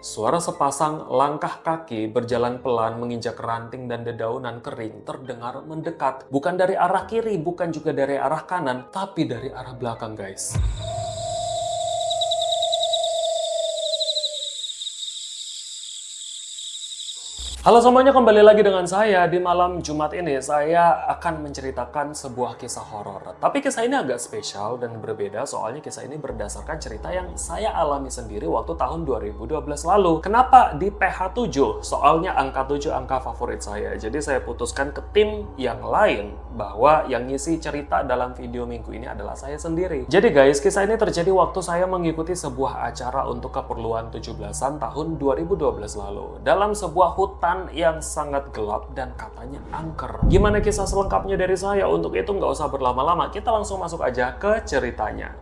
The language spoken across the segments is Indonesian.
Suara sepasang langkah kaki berjalan pelan menginjak ranting dan dedaunan kering terdengar mendekat. Bukan dari arah kiri, bukan juga dari arah kanan, tapi dari arah belakang, guys. Halo semuanya, kembali lagi dengan saya. Di malam Jumat ini saya akan menceritakan sebuah kisah horor. Tapi kisah ini agak spesial dan berbeda, soalnya kisah ini berdasarkan cerita yang saya alami sendiri waktu tahun 2012 lalu. Kenapa di PH7? Soalnya angka 7 angka favorit saya. Jadi saya putuskan ke tim yang lain bahwa yang ngisi cerita dalam video minggu ini adalah saya sendiri. Jadi guys, kisah ini terjadi waktu saya mengikuti sebuah acara untuk keperluan 17-an tahun 2012 lalu. Dalam sebuah hutan yang sangat gelap dan katanya angker. Gimana kisah selengkapnya dari saya? Untuk itu nggak usah berlama-lama, kita langsung masuk aja ke ceritanya.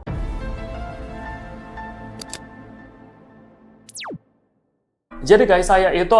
Jadi guys, saya itu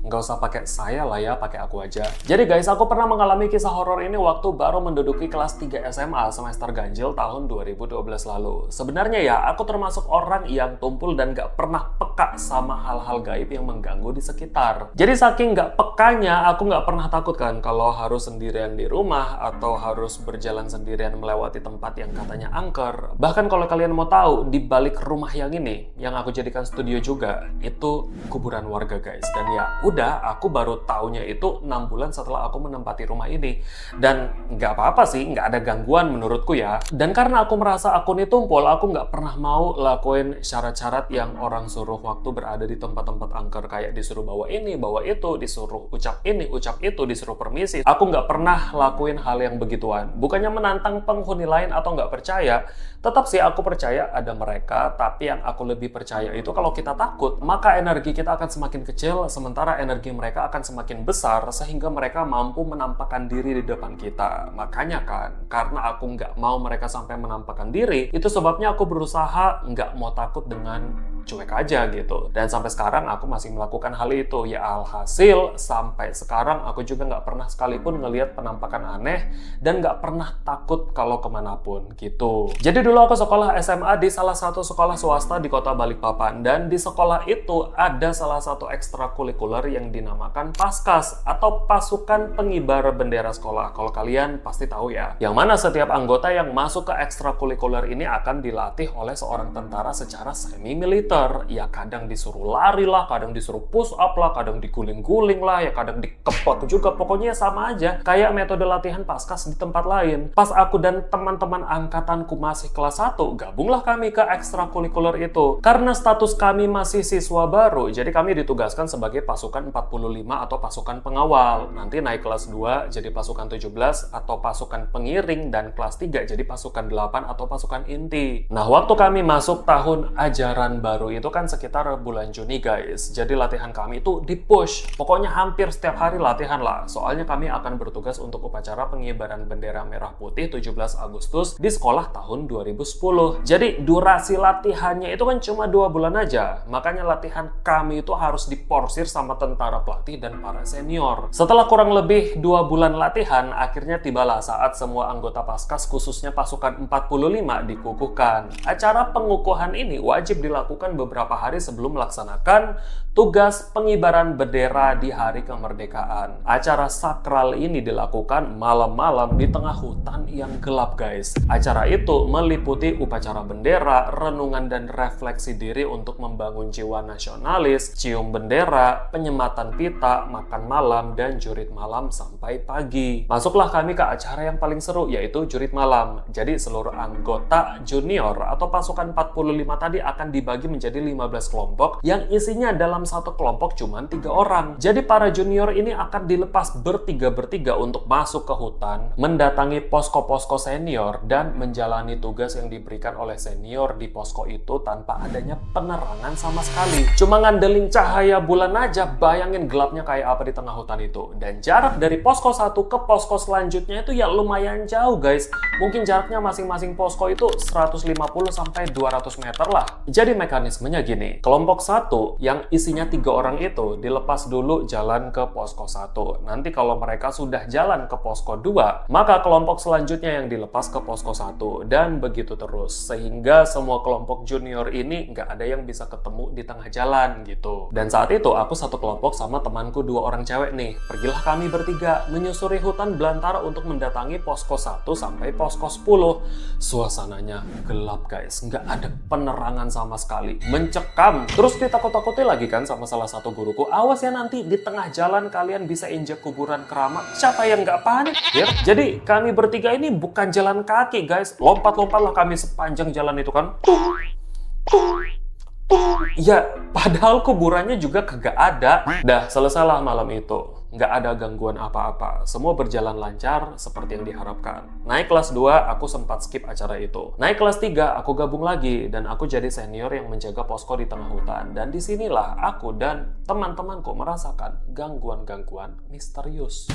nggak usah pakai saya lah ya, pakai aku aja. Jadi guys, aku pernah mengalami kisah horor ini waktu baru menduduki kelas 3 SMA semester ganjil tahun 2012 lalu. Sebenarnya ya, aku termasuk orang yang tumpul dan nggak pernah peka sama hal-hal gaib yang mengganggu di sekitar. Jadi saking nggak pekanya, aku nggak pernah takut kan kalau harus sendirian di rumah atau harus berjalan sendirian melewati tempat yang katanya angker. Bahkan kalau kalian mau tahu, di balik rumah yang ini, yang aku jadikan studio juga, itu kuburan warga guys. Dan ya udah, aku baru taunya itu 6 bulan setelah aku menempati rumah ini. Dan nggak apa-apa sih, nggak ada gangguan menurutku ya. Dan karena aku merasa aku ini tumpul, aku nggak pernah mau lakuin syarat-syarat yang orang suruh waktu berada di tempat-tempat angker. Kayak disuruh bawa ini, bawa itu, disuruh ucap ini, ucap itu, disuruh permisi. Aku nggak pernah lakuin hal yang begituan. Bukannya menantang penghuni lain atau nggak percaya, tetap sih aku percaya ada mereka. Tapi yang aku lebih percaya itu kalau kita takut, maka energi kita akan semakin kecil, sementara energi mereka akan semakin besar sehingga mereka mampu menampakkan diri di depan kita. Makanya kan, karena aku nggak mau mereka sampai menampakkan diri, itu sebabnya aku berusaha nggak mau takut dengan cuek aja gitu. Dan sampai sekarang aku masih melakukan hal itu. Ya alhasil, sampai sekarang aku juga nggak pernah sekalipun ngelihat penampakan aneh dan nggak pernah takut kalau kemanapun gitu. Jadi dulu aku sekolah SMA di salah satu sekolah swasta di kota Balikpapan. Dan di sekolah itu ada salah satu ekstrakurikuler yang dinamakan Paskas atau Pasukan Pengibar Bendera Sekolah. Kalau kalian pasti tahu ya. Yang mana setiap anggota yang masuk ke ekstrakurikuler ini akan dilatih oleh seorang tentara secara semi-militer. Ya kadang disuruh lari lah, kadang disuruh push up lah, kadang diguling-guling lah, ya kadang dikepot juga. Pokoknya sama aja kayak metode latihan Paskas di tempat lain. Pas aku dan teman-teman angkatanku masih kelas 1, gabunglah kami ke ekstrakurikuler itu. Karena status kami masih siswa baru, jadi kami ditugaskan sebagai pasukan 45 atau pasukan pengawal. Nanti naik kelas 2 jadi pasukan 17 atau pasukan pengiring, dan kelas 3 jadi pasukan 8 atau pasukan inti. Nah, waktu kami masuk tahun ajaran baru itu kan sekitar bulan Juni guys. Jadi latihan kami itu di-push. Pokoknya hampir setiap hari latihan lah. Soalnya kami akan bertugas untuk upacara pengibaran bendera merah putih 17 Agustus di sekolah tahun 2010. Jadi durasi latihannya itu kan cuma 2 bulan aja. Makanya latihan kami itu harus diporsir sama tentara pelatih dan para senior. Setelah kurang lebih 2 bulan latihan, akhirnya tibalah saat semua anggota Paskas khususnya pasukan 45 dikukuhkan. Acara pengukuhan ini wajib dilakukan beberapa hari sebelum melaksanakan tugas pengibaran bendera di hari kemerdekaan. Acara sakral ini dilakukan malam-malam di tengah hutan yang gelap guys. Acara itu meliputi upacara bendera, renungan dan refleksi diri untuk membangun jiwa nasionalis, cium bendera, penyematan pita, makan malam, dan jurit malam sampai pagi. Masuklah kami ke acara yang paling seru, yaitu jurit malam. Jadi seluruh anggota junior atau pasukan 45 tadi akan dibagi menjadi 15 kelompok yang isinya dalam satu kelompok cuma 3 orang. Jadi para junior ini akan dilepas bertiga-bertiga untuk masuk ke hutan, mendatangi posko-posko senior, dan menjalani tugas yang diberikan oleh senior di posko itu tanpa adanya penerangan sama sekali. Cuma ngandelin cahaya bulan aja, bayangin gelapnya kayak apa di tengah hutan itu. Dan jarak dari posko 1 ke posko selanjutnya itu ya lumayan jauh guys. Mungkin jaraknya masing-masing posko itu 150 sampai 200 meter lah. Jadi mekanismenya gini, kelompok 1 yang isinya 3 orang itu dilepas dulu jalan ke posko 1. Nanti kalau mereka sudah jalan ke posko 2, maka kelompok selanjutnya yang dilepas ke posko 1. Dan begitu terus, sehingga semua kelompok junior ini nggak ada yang bisa ketemu di tengah jalan gitu. Dan saat itu aku satu kelompok sama temanku 2 orang cewek nih. Pergilah kami bertiga menyusuri hutan belantara untuk mendatangi posko 1 sampai posko 10. Suasananya gelap guys, nggak ada penerangan sama sekali, mencekam. Terus ditakut-takuti lagi kan sama salah satu guruku, awas ya nanti di tengah jalan kalian bisa injak kuburan keramat. Siapa yang nggak panik ya? Jadi kami bertiga ini bukan jalan kaki guys, lompat-lompatlah kami sepanjang jalan itu kan. Ya, padahal kuburannya juga kagak ada. Dah, selesailah malam itu. Nggak ada gangguan apa-apa. Semua berjalan lancar seperti yang diharapkan. Naik kelas 2, aku sempat skip acara itu. Naik kelas 3, aku gabung lagi. Dan aku jadi senior yang menjaga posko di tengah hutan. Dan disinilah aku dan teman-temanku merasakan gangguan-gangguan misterius.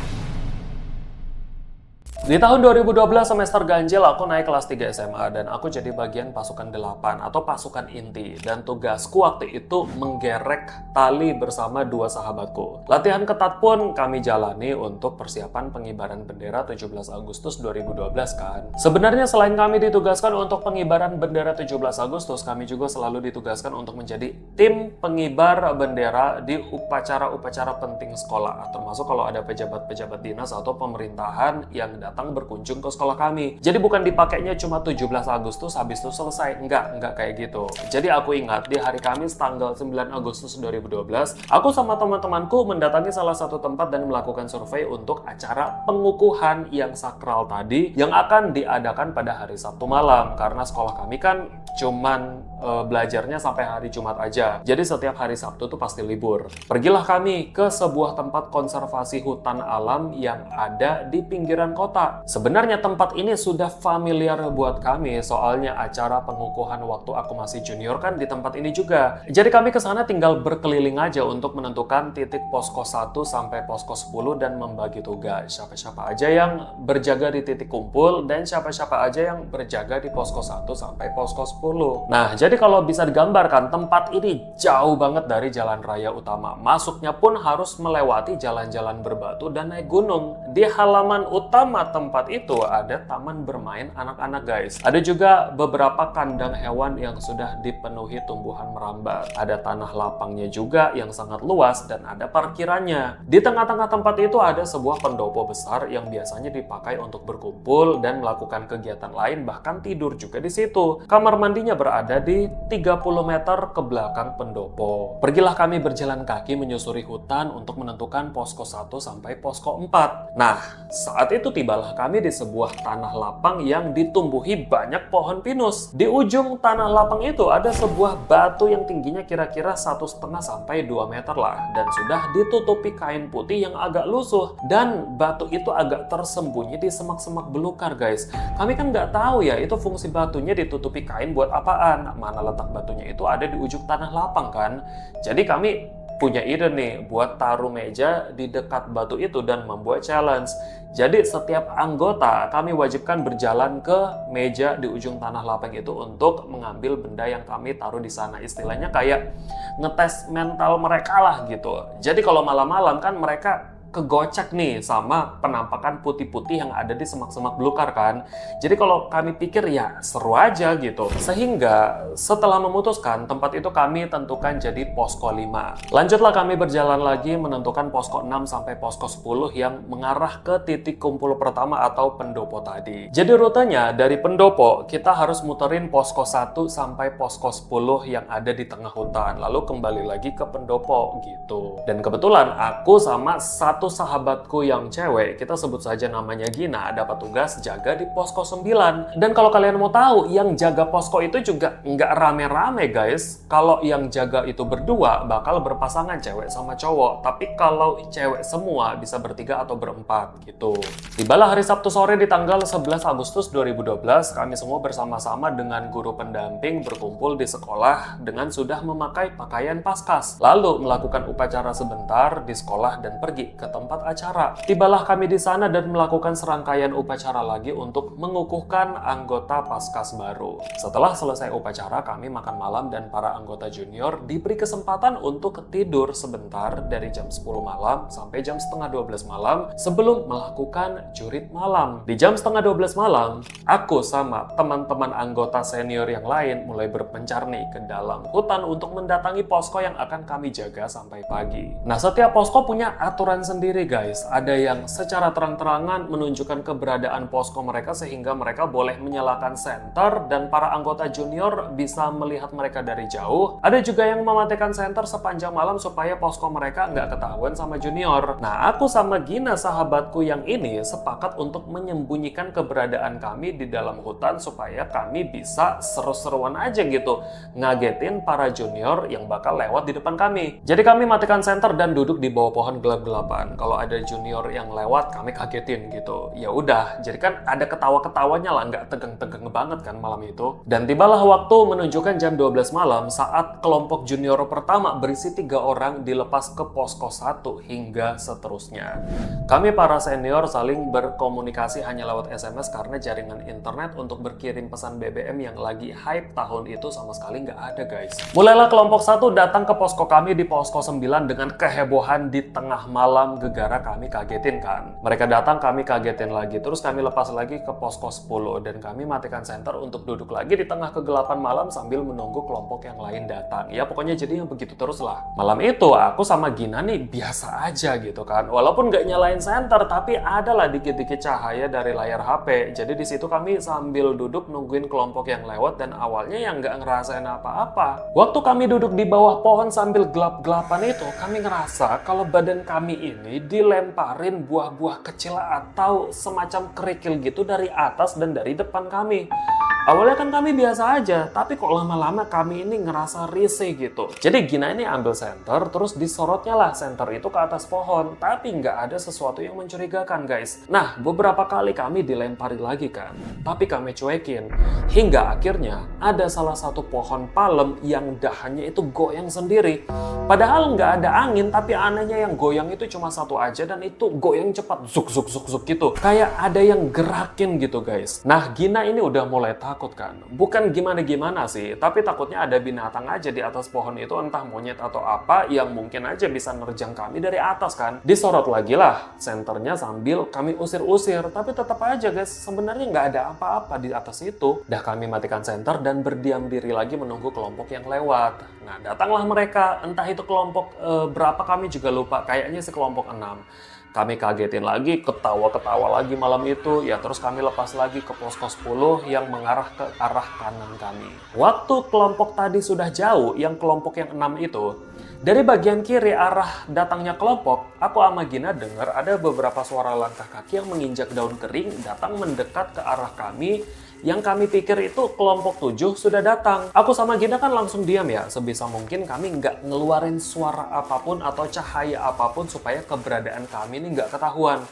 Di tahun 2012 semester ganjil aku naik kelas 3 SMA dan aku jadi bagian pasukan 8 atau pasukan inti, dan tugasku waktu itu menggerek tali bersama 2 sahabatku. Latihan ketat pun kami jalani untuk persiapan pengibaran bendera 17 Agustus 2012 kan. Sebenarnya selain kami ditugaskan untuk pengibaran bendera 17 Agustus, kami juga selalu ditugaskan untuk menjadi tim pengibar bendera di upacara-upacara penting sekolah, termasuk kalau ada pejabat-pejabat dinas atau pemerintahan yang datang berkunjung ke sekolah kami. Jadi bukan dipakainya cuma 17 Agustus habis itu selesai. Enggak kayak gitu. Jadi aku ingat di hari Kamis tanggal 9 Agustus 2012, aku sama teman-temanku mendatangi salah satu tempat dan melakukan survei untuk acara pengukuhan yang sakral tadi yang akan diadakan pada hari Sabtu malam, karena sekolah kami kan cuman belajarnya sampai hari Jumat aja. Jadi setiap hari Sabtu tuh pasti libur. Pergilah kami ke sebuah tempat konservasi hutan alam yang ada di pinggiran kota. Sebenarnya tempat ini sudah familiar buat kami, soalnya acara pengukuhan waktu aku masih junior kan di tempat ini juga. Jadi kami ke sana tinggal berkeliling aja untuk menentukan titik posko 1 sampai posko 10 dan membagi tugas. Siapa-siapa aja yang berjaga di titik kumpul dan siapa-siapa aja yang berjaga di posko 1 sampai posko 10. Nah, jadi kalau bisa digambarkan, tempat ini jauh banget dari jalan raya utama. Masuknya pun harus melewati jalan-jalan berbatu dan naik gunung. Di halaman utama tempat itu ada taman bermain anak-anak guys. Ada juga beberapa kandang hewan yang sudah dipenuhi tumbuhan merambat. Ada tanah lapangnya juga yang sangat luas dan ada parkirannya. Di tengah-tengah tempat itu ada sebuah pendopo besar yang biasanya dipakai untuk berkumpul dan melakukan kegiatan lain, bahkan tidur juga di situ. Kamar mandinya berada di 30 meter ke belakang pendopo. Pergilah kami berjalan kaki menyusuri hutan untuk menentukan posko 1 sampai posko 4. Nah, saat itu tibalah kami di sebuah tanah lapang yang ditumbuhi banyak pohon pinus. Di ujung tanah lapang itu ada sebuah batu yang tingginya kira-kira 1,5 sampai 2 meter lah, dan sudah ditutupi kain putih yang agak lusuh, dan batu itu agak tersembunyi di semak-semak belukar guys. Kami kan nggak tahu ya itu fungsi batunya ditutupi kain buat apaan. Mana letak batunya itu ada di ujung tanah lapang kan. Jadi kami punya ide nih buat taruh meja di dekat batu itu dan membuat challenge. Jadi setiap anggota kami wajibkan berjalan ke meja di ujung tanah lapang itu untuk mengambil benda yang kami taruh di sana. Istilahnya kayak ngetes mental mereka lah gitu. Jadi kalau malam-malam kan mereka kegocek nih sama penampakan putih-putih yang ada di semak-semak belukar kan. Jadi kalau kami pikir ya seru aja gitu. Sehingga setelah memutuskan tempat itu kami tentukan jadi posko 5. Lanjutlah kami berjalan lagi menentukan posko 6 sampai posko 10 yang mengarah ke titik kumpul pertama atau pendopo tadi. Jadi rutenya dari pendopo kita harus muterin posko 1 sampai posko 10 yang ada di tengah hutan. Lalu kembali lagi ke pendopo gitu. Dan kebetulan aku sama satu sahabatku yang cewek, kita sebut saja namanya Gina, dapat tugas jaga di posko 9. Dan kalau kalian mau tahu, yang jaga posko itu juga nggak rame-rame guys. Kalau yang jaga itu berdua, bakal berpasangan cewek sama cowok. Tapi kalau cewek semua bisa bertiga atau berempat gitu. Tibalah hari Sabtu sore di tanggal 11 Agustus 2012, kami semua bersama-sama dengan guru pendamping berkumpul di sekolah dengan sudah memakai pakaian paskas. Lalu melakukan upacara sebentar di sekolah dan pergi ke tempat acara. Tibalah kami di sana dan melakukan serangkaian upacara lagi untuk mengukuhkan anggota Paskas baru. Setelah selesai upacara, kami makan malam dan para anggota junior diberi kesempatan untuk tidur sebentar dari jam 10 malam sampai jam setengah 12 malam sebelum melakukan jurit malam. Di jam setengah 12 malam, aku sama teman-teman anggota senior yang lain mulai berpencar nih ke dalam hutan untuk mendatangi posko yang akan kami jaga sampai pagi. Nah, setiap posko punya aturan sendiri guys. Ada yang secara terang-terangan menunjukkan keberadaan posko mereka sehingga mereka boleh menyalakan senter dan para anggota junior bisa melihat mereka dari jauh. Ada juga yang mematikan senter sepanjang malam supaya posko mereka nggak ketahuan sama junior. Nah, aku sama Gina sahabatku yang ini sepakat untuk menyembunyikan keberadaan kami di dalam hutan supaya kami bisa seru-seruan aja gitu, ngagetin para junior yang bakal lewat di depan kami. Jadi kami matikan senter dan duduk di bawah pohon gelap-gelapan. Kalau ada junior yang lewat, kami kagetin gitu. Ya udah, jadi kan ada ketawa-ketawanya lah, nggak tegang-tegang banget kan malam itu. Dan tibalah waktu menunjukkan jam 12 malam saat kelompok junior pertama berisi 3 orang dilepas ke posko 1 hingga seterusnya. Kami para senior saling berkomunikasi hanya lewat SMS karena jaringan internet untuk berkirim pesan BBM yang lagi hype tahun itu sama sekali nggak ada guys. Mulailah kelompok 1 datang ke posko kami di posko 9 dengan kehebohan di tengah malam gegara kami kagetin kan. Mereka datang, kami kagetin lagi, terus kami lepas lagi ke posko 10 dan kami matikan senter untuk duduk lagi di tengah kegelapan malam sambil menunggu kelompok yang lain datang. Ya pokoknya jadi yang begitu terus lah. Malam itu aku sama Gina nih biasa aja gitu kan. Walaupun nggak nyalain senter tapi adalah dikit-dikit cahaya dari layar HP. Jadi di situ kami sambil duduk nungguin kelompok yang lewat dan awalnya yang nggak ngerasain apa-apa. Waktu kami duduk di bawah pohon sambil gelap-gelapan itu, kami ngerasa kalau badan kami ini dilemparin buah-buah kecil atau semacam kerikil gitu dari atas dan dari depan kami. Awalnya kan kami biasa aja, tapi kok lama-lama kami ini ngerasa risih gitu. Jadi Gina ini ambil senter, terus disorotnya lah senter itu ke atas pohon. Tapi nggak ada sesuatu yang mencurigakan guys. Nah, beberapa kali kami dilempari lagi kan. Tapi kami cuekin. Hingga akhirnya ada salah satu pohon palem yang dahannya itu goyang sendiri. Padahal nggak ada angin, tapi anehnya yang goyang itu cuma satu aja dan itu goyang cepat. Zuk zuk zuk zuk gitu. Kayak ada yang gerakin gitu guys. Nah, Gina ini udah mulai takut kan. Bukan gimana-gimana sih, tapi takutnya ada binatang aja di atas pohon itu, entah monyet atau apa yang mungkin aja bisa nerjang kami dari atas kan. Disorot lagi lah senternya sambil kami usir-usir, tapi tetap aja guys, sebenarnya nggak ada apa-apa di atas itu. Dah kami matikan senter dan berdiam diri lagi menunggu kelompok yang lewat. Nah, datanglah mereka, entah itu kelompok berapa kami juga lupa, kayaknya sih kelompok 6. Kami kagetin lagi, ketawa-ketawa lagi malam itu, ya terus kami lepas lagi ke posko 10 yang mengarah ke arah kanan kami. Waktu kelompok tadi sudah jauh, yang kelompok yang 6 itu, dari bagian kiri arah datangnya kelompok, aku sama Gina dengar ada beberapa suara langkah kaki yang menginjak daun kering datang mendekat ke arah kami. Yang kami pikir itu kelompok 7 sudah datang. Aku sama Gina kan langsung diam ya. Sebisa mungkin kami nggak ngeluarin suara apapun atau cahaya apapun supaya keberadaan kami ini nggak ketahuan.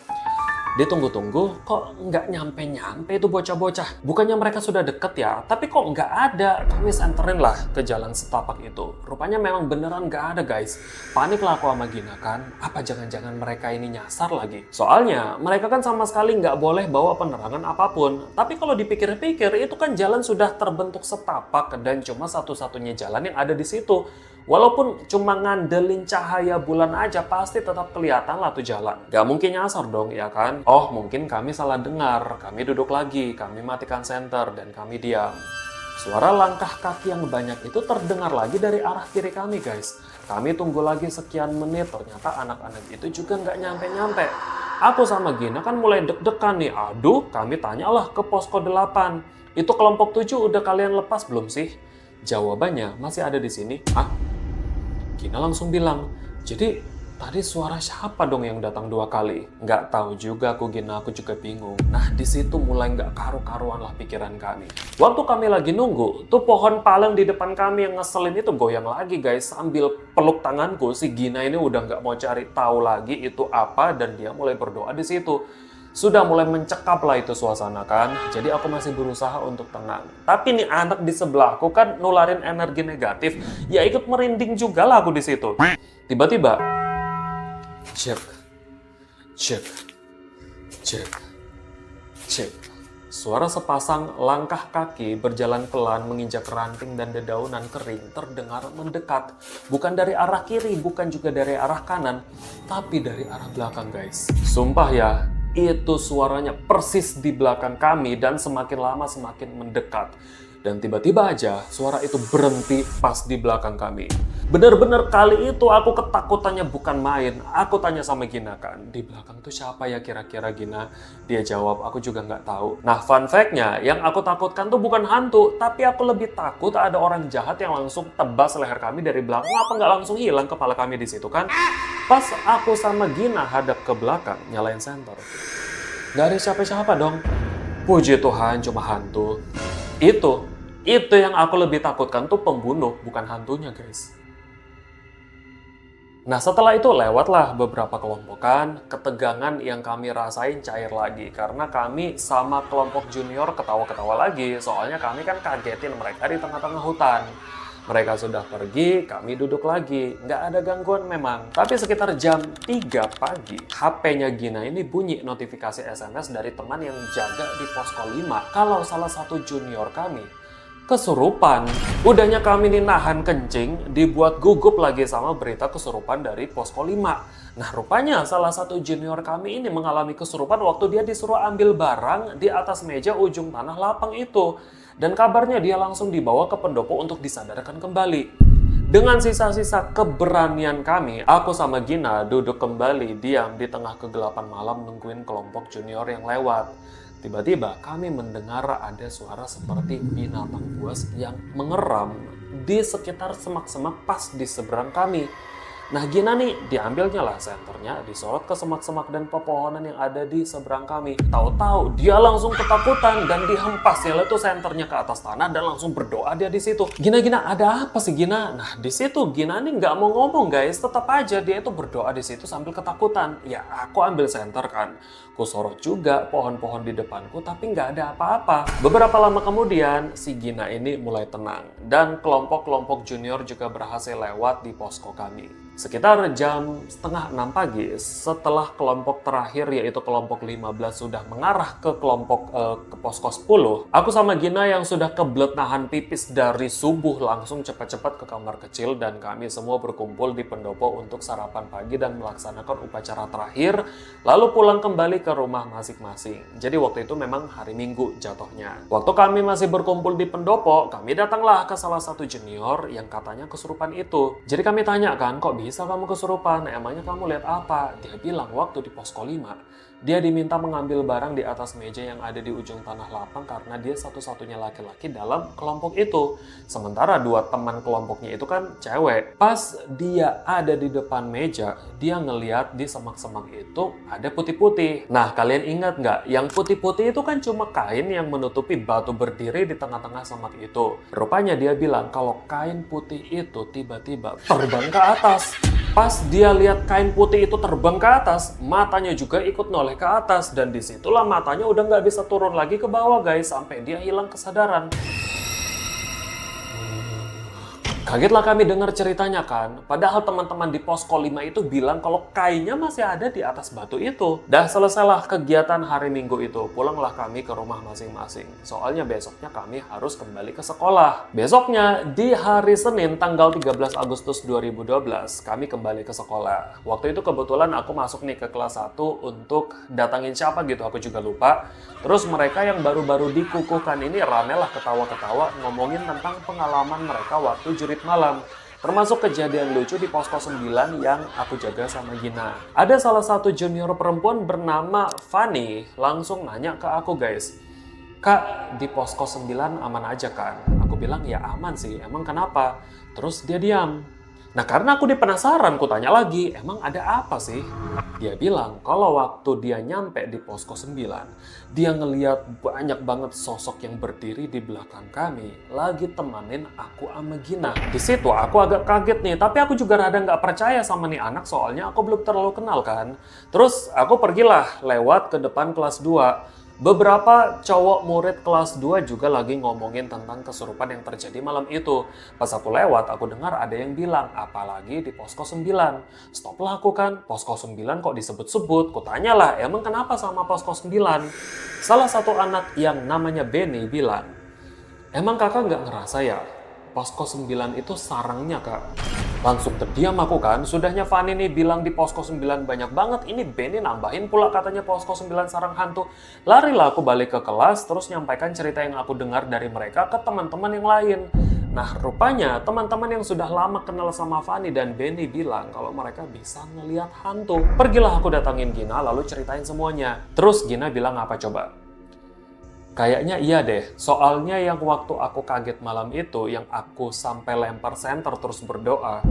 Ditunggu-tunggu, kok nggak nyampe-nyampe itu bocah-bocah. Bukannya mereka sudah deket ya, tapi kok nggak ada. Kami senterin lah ke jalan setapak itu. Rupanya memang beneran nggak ada guys. Panik lah aku sama Gina kan. Apa jangan-jangan mereka ini nyasar lagi? Soalnya mereka kan sama sekali nggak boleh bawa penerangan apapun. Tapi kalau dipikir-pikir, itu kan jalan sudah terbentuk setapak dan cuma satu-satunya jalan yang ada di situ. Walaupun cuma ngandelin cahaya bulan aja, pasti tetap kelihatan lah tuh jalan. Gak mungkin nyasar dong, ya kan? Oh, mungkin kami salah dengar. Kami duduk lagi, kami matikan senter, dan kami diam. Suara langkah kaki yang banyak itu terdengar lagi dari arah kiri kami, guys. Kami tunggu lagi sekian menit, ternyata anak-anak itu juga nggak nyampe-nyampe. Aku sama Gina kan mulai deg-degan nih. Aduh, kami tanyalah ke posko 8. Itu kelompok 7 udah kalian lepas belum sih? Jawabannya masih ada di sini. Hah? Gina langsung bilang, jadi tadi suara siapa dong yang datang 2 kali? Nggak tahu juga aku Gina, aku juga bingung. Nah di situ mulai nggak karu-karuan lah pikiran kami. Waktu kami lagi nunggu, tuh pohon palem di depan kami yang ngeselin itu goyang lagi guys. Sambil peluk tanganku, si Gina ini udah nggak mau cari tahu lagi itu apa dan dia mulai berdoa di situ. Sudah mulai mencekap lah itu suasana kan. Jadi aku masih berusaha untuk tenang. Tapi nih anak di sebelahku kan nularin energi negatif. Ya ikut merinding juga lah aku di situ. Tiba-tiba, cek. Cek, cek, cek. Suara sepasang langkah kaki berjalan pelan menginjak ranting dan dedaunan kering terdengar mendekat. Bukan dari arah kiri, bukan juga dari arah kanan, tapi dari arah belakang, guys. Sumpah ya, itu suaranya persis di belakang kami dan semakin lama semakin mendekat. Dan tiba-tiba aja suara itu berhenti pas di belakang kami. Bener-bener kali itu aku ketakutannya bukan main. Aku tanya sama Gina kan, di belakang tuh siapa ya kira-kira Gina? Dia jawab, aku juga nggak tahu. Nah fun fact-nya, yang aku takutkan tuh bukan hantu, tapi aku lebih takut ada orang jahat yang langsung tebas leher kami dari belakang. Apa nggak langsung hilang kepala kami di situ kan? Pas aku sama Gina hadap ke belakang, nyalain senter. Nggak ada siapa-siapa dong. Puji Tuhan cuma hantu. Itu yang aku lebih takutkan tuh pembunuh, bukan hantunya guys. Nah setelah itu lewatlah beberapa kelompokan, ketegangan yang kami rasain cair lagi. Karena kami sama kelompok junior ketawa-ketawa lagi, soalnya kami kan kagetin mereka di tengah-tengah hutan. Mereka sudah pergi, kami duduk lagi. Nggak ada gangguan memang. Tapi sekitar jam 3 pagi, HP-nya Gina ini bunyi notifikasi SMS dari teman yang jaga di posko 5. Kalau salah satu junior kami kesurupan. Udahnya kami nih nahan kencing, dibuat gugup lagi sama berita kesurupan dari posko 5. Nah rupanya salah satu junior kami ini mengalami kesurupan waktu dia disuruh ambil barang di atas meja ujung tanah lapang itu. Dan kabarnya dia langsung dibawa ke pendopo untuk disadarkan kembali. Dengan sisa-sisa keberanian kami, aku sama Gina duduk kembali diam di tengah kegelapan malam nungguin kelompok junior yang lewat. Tiba-tiba kami mendengar ada suara seperti binatang buas yang mengeram di sekitar semak-semak pas di seberang kami. Nah Gina nih diambilnya lah senternya, disorot ke semak-semak dan pepohonan yang ada di seberang kami. Tahu-tahu dia langsung ketakutan dan dihempasnya tuh senternya ke atas tanah dan langsung berdoa dia di situ. Gina ada apa sih Gina? Nah di situ Gina nih nggak mau ngomong guys, tetap aja dia itu berdoa di situ sambil ketakutan. Ya aku ambil senter kan, ku sorot juga pohon-pohon di depanku tapi nggak ada apa-apa. Beberapa lama kemudian si Gina ini mulai tenang dan kelompok-kelompok junior juga berhasil lewat di posko kami. Sekitar jam setengah 6 pagi, setelah kelompok terakhir yaitu kelompok 15 sudah mengarah ke kelompok ke posko 10, aku sama Gina yang sudah kebelet nahan pipis dari subuh langsung cepat-cepat ke kamar kecil dan kami semua berkumpul di pendopo untuk sarapan pagi dan melaksanakan upacara terakhir, lalu pulang kembali ke rumah masing-masing. Jadi waktu itu memang hari Minggu jatuhnya. Waktu kami masih berkumpul di pendopo, kami datanglah ke salah satu junior yang katanya kesurupan itu. Jadi kami tanya kan, kok bisa kamu kesurupan? Emangnya kamu lihat apa? Dia bilang waktu di posko 5, dia diminta mengambil barang di atas meja yang ada di ujung tanah lapang karena dia satu-satunya laki-laki dalam kelompok itu. Sementara dua teman kelompoknya itu kan cewek. Pas dia ada di depan meja, dia ngeliat di semak-semak itu ada putih-putih. Nah, kalian ingat nggak? Yang putih-putih itu kan cuma kain yang menutupi batu berdiri di tengah-tengah semak itu. Rupanya dia bilang kalau kain putih itu tiba-tiba terbang ke atas. Pas dia lihat kain putih itu terbang ke atas, matanya juga ikut noleh ke atas. Dan disitulah matanya udah nggak bisa turun lagi ke bawah guys, sampai dia hilang kesadaran. Kagetlah kami dengar ceritanya kan, padahal teman-teman di posko 5 itu bilang kalau kainnya masih ada di atas batu itu. Dah selesailah kegiatan hari Minggu itu, pulanglah kami ke rumah masing-masing. Soalnya besoknya kami harus kembali ke sekolah. Besoknya di hari Senin tanggal 13 Agustus 2012, kami kembali ke sekolah. Waktu itu kebetulan aku masuk nih ke kelas 1 untuk datangin siapa gitu, aku juga lupa. Terus mereka yang baru-baru dikukuhkan ini ramelah ketawa-ketawa ngomongin tentang pengalaman mereka waktu jurit malam. Termasuk kejadian lucu di posko 9 yang aku jaga sama Gina. Ada salah satu junior perempuan bernama Fanny langsung nanya ke aku guys, "Kak, di posko 9 aman aja kan?" Aku bilang ya aman sih, emang kenapa? Terus dia diam. Nah karena aku penasaran, ku tanya lagi, emang ada apa sih? Dia bilang kalau waktu dia nyampe di posko 9, dia ngeliat banyak banget sosok yang berdiri di belakang kami, lagi temanin aku sama Gina. Di situ aku agak kaget nih, tapi aku juga rada nggak percaya sama nih anak soalnya aku belum terlalu kenal kan. Terus aku pergilah lewat ke depan kelas 2. Beberapa cowok murid kelas 2 juga lagi ngomongin tentang kesurupan yang terjadi malam itu. Pas aku lewat, aku dengar ada yang bilang, apalagi di posko 9. Stoplah aku kan, posko 9 kok disebut-sebut? Kutanyalah, emang kenapa sama posko 9? Salah satu anak yang namanya Benny bilang, emang kakak nggak ngerasa ya? Posko 9 itu sarangnya kak. Langsung terdiam aku kan, sudahnya Fanny nih bilang di posko 9 banyak banget, ini Benny nambahin pula katanya posko 9 sarang hantu. Larilah aku balik ke kelas, terus nyampaikan cerita yang aku dengar dari mereka ke teman-teman yang lain. Nah rupanya teman-teman yang sudah lama kenal sama Fanny dan Benny bilang kalau mereka bisa ngelihat hantu. Pergilah aku datangin Gina lalu ceritain semuanya. Terus Gina bilang apa coba? Kayaknya iya deh, soalnya yang waktu aku kaget malam itu, yang aku sampai lempar senter terus berdoa,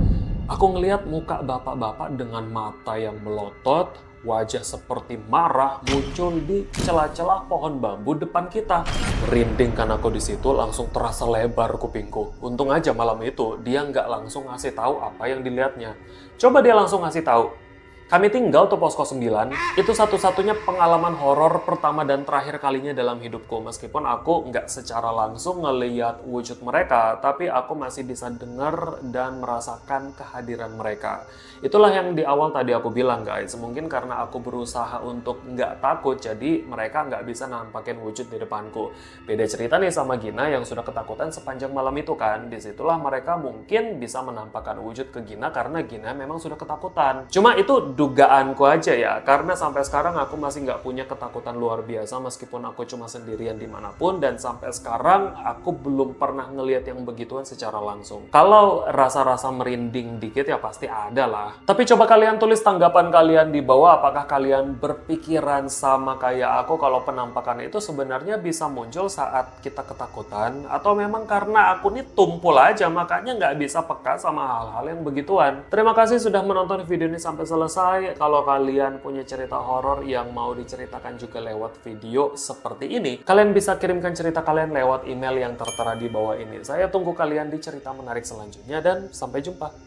aku ngelihat muka bapak-bapak dengan mata yang melotot, wajah seperti marah muncul di celah-celah pohon bambu depan kita. Merinding kan aku di situ, langsung terasa lebar kupingku. Untung aja malam itu dia nggak langsung ngasih tahu apa yang dilihatnya. Coba dia langsung ngasih tahu. Kami tinggal tuh posko 9, itu satu-satunya pengalaman horor pertama dan terakhir kalinya dalam hidupku. Meskipun aku nggak secara langsung ngeliat wujud mereka, tapi aku masih bisa dengar dan merasakan kehadiran mereka. Itulah yang di awal tadi aku bilang guys, mungkin karena aku berusaha untuk nggak takut, jadi mereka nggak bisa nampakin wujud di depanku. Beda cerita nih sama Gina yang sudah ketakutan sepanjang malam itu kan, disitulah mereka mungkin bisa menampakkan wujud ke Gina karena Gina memang sudah ketakutan. Cuma itu dugaanku aja ya, karena sampai sekarang aku masih nggak punya ketakutan luar biasa meskipun aku cuma sendirian dimanapun, dan sampai sekarang aku belum pernah ngelihat yang begituan secara langsung. Kalau rasa-rasa merinding dikit ya pasti ada lah. Tapi coba kalian tulis tanggapan kalian di bawah, apakah kalian berpikiran sama kayak aku kalau penampakan itu sebenarnya bisa muncul saat kita ketakutan, atau memang karena aku nih tumpul aja makanya nggak bisa peka sama hal-hal yang begituan. Terima kasih sudah menonton video ini sampai selesai. Kalau kalian punya cerita horor yang mau diceritakan juga lewat video seperti ini, kalian bisa kirimkan cerita kalian lewat email yang tertera di bawah ini. Saya tunggu kalian di cerita menarik selanjutnya dan sampai jumpa.